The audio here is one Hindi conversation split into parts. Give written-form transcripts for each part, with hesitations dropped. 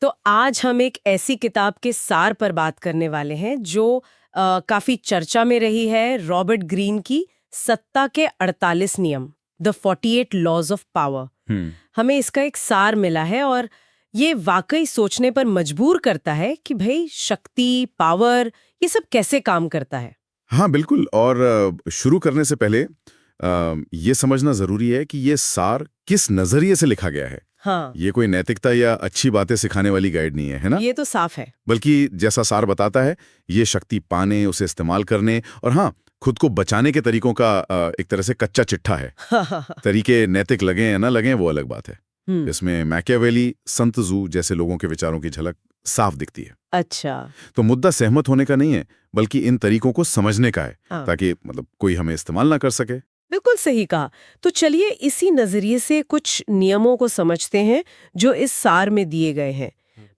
तो आज हम एक ऐसी किताब के सार पर बात करने वाले हैं जो काफी चर्चा में रही है, रॉबर्ट ग्रीन की सत्ता के 48 नियम, द 48 लॉज ऑफ पावर। हमें इसका एक सार मिला है और ये वाकई सोचने पर मजबूर करता है कि भाई शक्ति, पावर, ये सब कैसे काम करता है। हाँ बिल्कुल। और शुरू करने से पहले ये समझना जरूरी है कि ये सार किस नजरिए से लिखा गया है। हाँ, ये कोई नैतिकता या अच्छी बातें सिखाने वाली गाइड नहीं है ना? ये तो साफ है। बल्कि जैसा सार बताता है, ये शक्ति पाने, उसे इस्तेमाल करने और हाँ, खुद को बचाने के तरीकों का एक तरह से कच्चा चिट्ठा है। तरीके नैतिक लगें या ना लगें वो अलग बात है। इसमें मैकियावेली, संत त्सू जैसे लोगों के विचारों की झलक साफ दिखती है। अच्छा। तो मुद्दा सहमत होने का नहीं है, बल्कि इन तरीकों को समझने का है, हाँ। ताकि कोई हमें इस्तेमाल ना कर सके। बिल्कुल सही कहा। तो चलिए इसी नजरिए से कुछ नियमों को समझते हैं जो इस सार में दिए गए हैं।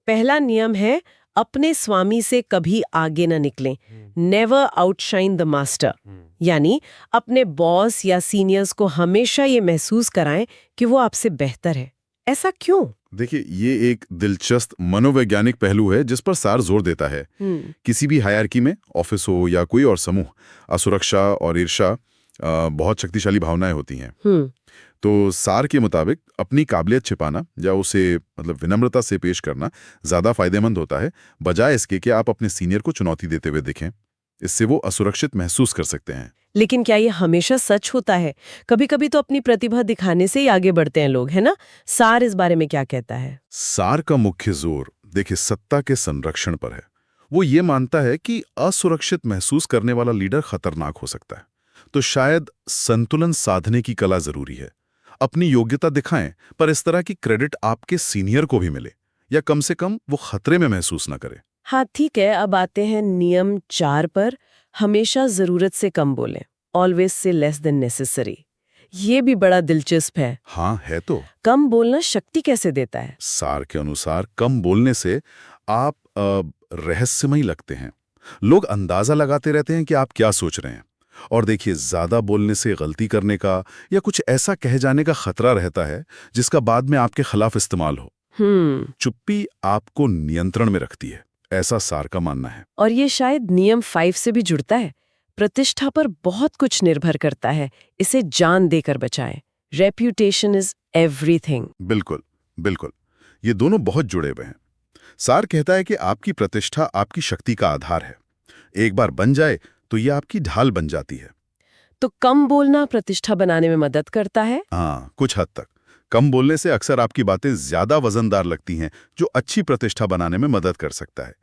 पहला नियम है, अपने स्वामी से कभी आगे न निकलें, नेवर आउटशाइन द मास्टर। यानी अपने बॉस या सीनियर्स को हमेशा ये महसूस कराएं कि वो आपसे बेहतर है। ऐसा क्यों? देखिए, ये एक दिलचस्प मनोवैज्ञानिक पहलू है जिस पर सार जोर देता है। किसी भी हायरार्की में, ऑफिस हो या कोई और समूह, असुरक्षा और ईर्ष्या बहुत शक्तिशाली भावनाएं होती हैं। तो सार के मुताबिक अपनी काबिलियत छिपाना या उसे विनम्रता से पेश करना ज्यादा फायदेमंद होता है, बजाय इसके कि आप अपने सीनियर को चुनौती देते हुए दिखें। इससे वो असुरक्षित महसूस कर सकते हैं। लेकिन क्या ये हमेशा सच होता है? कभी कभी तो अपनी प्रतिभा दिखाने से ही आगे बढ़ते हैं लोग, है ना? सार इस बारे में क्या कहता है? सार का मुख्य जोर देखिए सत्ता के संरक्षण पर है। वो ये मानता है कि असुरक्षित महसूस करने वाला लीडर खतरनाक हो सकता है। तो शायद संतुलन साधने की कला जरूरी है। अपनी योग्यता दिखाएं, पर इस तरह की क्रेडिट आपके सीनियर को भी मिले, या कम से कम वो खतरे में महसूस ना करे। हाँ ठीक है, अब आते हैं नियम 4 पर। हमेशा जरूरत से कम बोलें, always say less than necessary. ये भी बड़ा दिलचस्प है। हाँ है तो। कम बोलना शक्ति कैसे देता है? सार के अनुसार कम बोलने से आप रहस्यमयी लगते हैं। लोग अंदाजा लगाते रहते हैं कि आप क्या सोच रहे हैं। और देखिए, ज्यादा बोलने से गलती करने का या कुछ ऐसा कह जाने का खतरा रहता है जिसका बाद में आपके खिलाफ इस्तेमाल हो। चुप्पी आपको नियंत्रण में रखती है, ऐसा सार का मानना है। और ये शायद नियम 5 से भी जुड़ता है। प्रतिष्ठा पर बहुत कुछ निर्भर करता है, इसे जान देकर बचाएं। Reputation is everything. बिल्कुल बिल्कुल, ये दोनों बहुत जुड़े हुए हैं। सार कहता है कि आपकी प्रतिष्ठा आपकी शक्ति का आधार है। एक बार बन जाए तो ये आपकी ढाल बन जाती है। तो कम बोलना प्रतिष्ठा बनाने में मदद करता है? हाँ, कुछ हद तक। कम बोलने से अक्सर आपकी बातें ज्यादा वजनदार लगती हैं, जो अच्छी प्रतिष्ठा बनाने में मदद कर सकता है।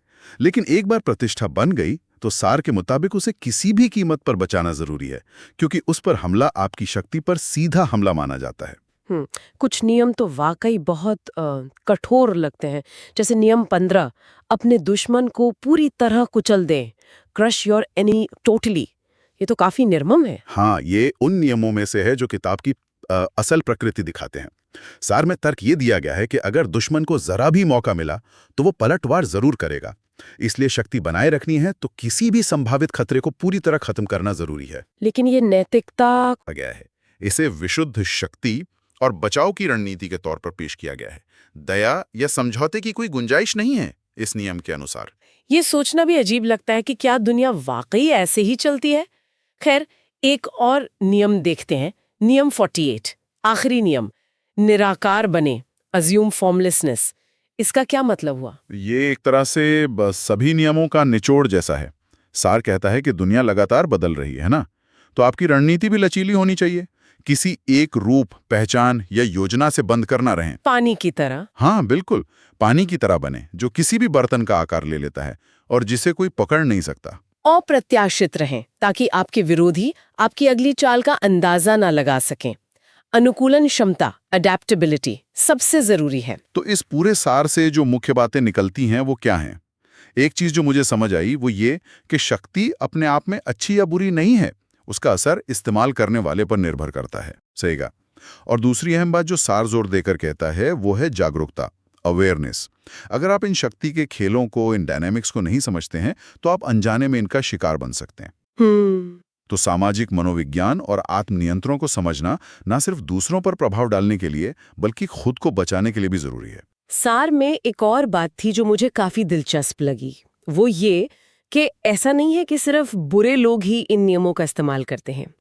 लेकिन एक बार प्रतिष्ठा बन गई तो सार के मुताबिक उसे किसी भी कीमत पर बचाना जरूरी है, क्योंकि उस पर हमला आपकी शक्ति पर सीधा हमला माना जाता है। कुछ नियम तो वाकई बहुत कठोर लगते हैं, जैसे नियम 15, अपने दुश्मन को पूरी तरह कुचल दें, क्रश योर एनिमी टोटली। ये तो काफी निर्मम है। हाँ, ये उन नियमों में से है जो किताब की असल प्रकृति दिखाते हैं। सार में तर्क ये दिया गया है कि अगर दुश्मन को जरा भी मौका मिला तो वो पलटवार जरूर करेगा। इसलिए शक्ति बनाए रखनी है तो किसी भी संभावित खतरे को पूरी तरह खत्म करना जरूरी है। लेकिन ये नैतिकता गया है, इसे विशुद्ध शक्ति और बचाव की रणनीति के तौर पर पेश किया गया है। दया या समझौते की कोई गुंजाइश नहीं है इस नियम के अनुसार। ये सोचना भी अजीब लगता है कि क्या दुनिया वाकई ऐसे ही चलती है। खैर, एक और नियम देखते हैं, नियम 48, आखिरी नियम, निराकार बने, अज्यूम फॉर्मलेसनेस। इसका क्या मतलब हुआ? ये एक तरह से सभी नियमों का निचोड़ जैसा है। सार कहता है कि दुनिया लगातार बदल रही है ना, तो आपकी रणनीति भी लचीली होनी चाहिए। किसी एक रूप, पहचान या योजना से बंद करना रहें। पानी की तरह? हाँ बिल्कुल, पानी की तरह बने, जो किसी भी बर्तन का आकार ले लेता है और जिसे कोई पकड़ नहीं सकता। अप्रत्याशित रहें, ताकि आपके विरोधी आपकी अगली चाल का अंदाजा ना लगा सकें। अनुकूलन क्षमता, अडेप्टेबिलिटी, सबसे जरूरी है। तो इस पूरे सार से जो मुख्य बातें निकलती हैं वो क्या हैं? एक चीज जो मुझे समझ आई वो ये कि शक्ति अपने आप में अच्छी या बुरी नहीं है, उसका असर इस्तेमाल करने वाले पर निर्भर करता है। सहीगा। और दूसरी अहम बात जो सार जोर देकर कहता है वो है जागरूकता, अवेयरनेस। अगर आप इन शक्ति के खेलों को, इन डायनेमिक्स को नहीं समझते हैं तो आप अनजाने में इनका शिकार बन सकते हैं। तो सामाजिक मनोविज्ञान और आत्मनियंत्रण को समझना न सिर्फ दूसरों पर प्रभाव डालने के लिए बल्कि खुद को बचाने के लिए भी जरूरी है। सार में एक और बात थी जो मुझे काफी दिलचस्प लगी। वो ये कि ऐसा नहीं है कि सिर्फ बुरे लोग ही इन नियमों का इस्तेमाल करते हैं।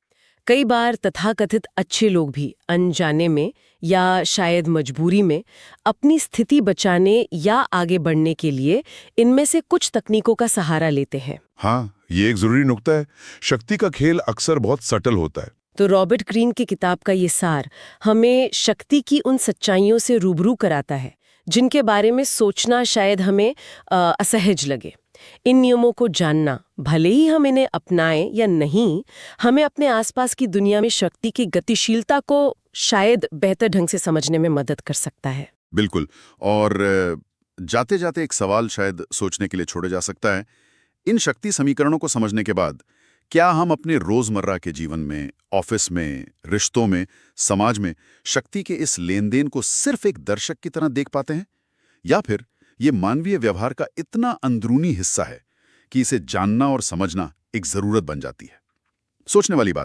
कई बार तथाकथित अच्छे लोग भी अनजाने में या शायद मजबूरी में अपनी स्थिति बचाने या आगे बढ़ने के लिए इनमें से कुछ तकनीकों का सहारा लेते हैं। हाँ, ये एक जरूरी नुक्ता है। शक्ति का खेल अक्सर बहुत सटल होता है। तो रॉबर्ट ग्रीन की किताब का ये सार हमें शक्ति की उन सच्चाइयों से रूबरू कराता है जिनके बारे में सोचना शायद हमें असहज लगे। इन नियमों को जानना, भले ही हम इन्हें अपनाएं या नहीं, हमें अपने आसपास की दुनिया में शक्ति की गतिशीलता को शायद बेहतर ढंग से समझने में मदद कर सकता है। बिल्कुल। और जाते जाते एक सवाल शायद सोचने के लिए छोड़ा जा सकता है। इन शक्ति समीकरणों को समझने के बाद क्या हम अपने रोजमर्रा के जीवन में, ऑफिस में, रिश्तों में, समाज में शक्ति के इस लेन-देन को सिर्फ एक दर्शक की तरह देख पाते हैं? या फिर ये मानवीय व्यवहार का इतना अंदरूनी हिस्सा है कि इसे जानना और समझना एक जरूरत बन जाती है? सोचने वाली बात।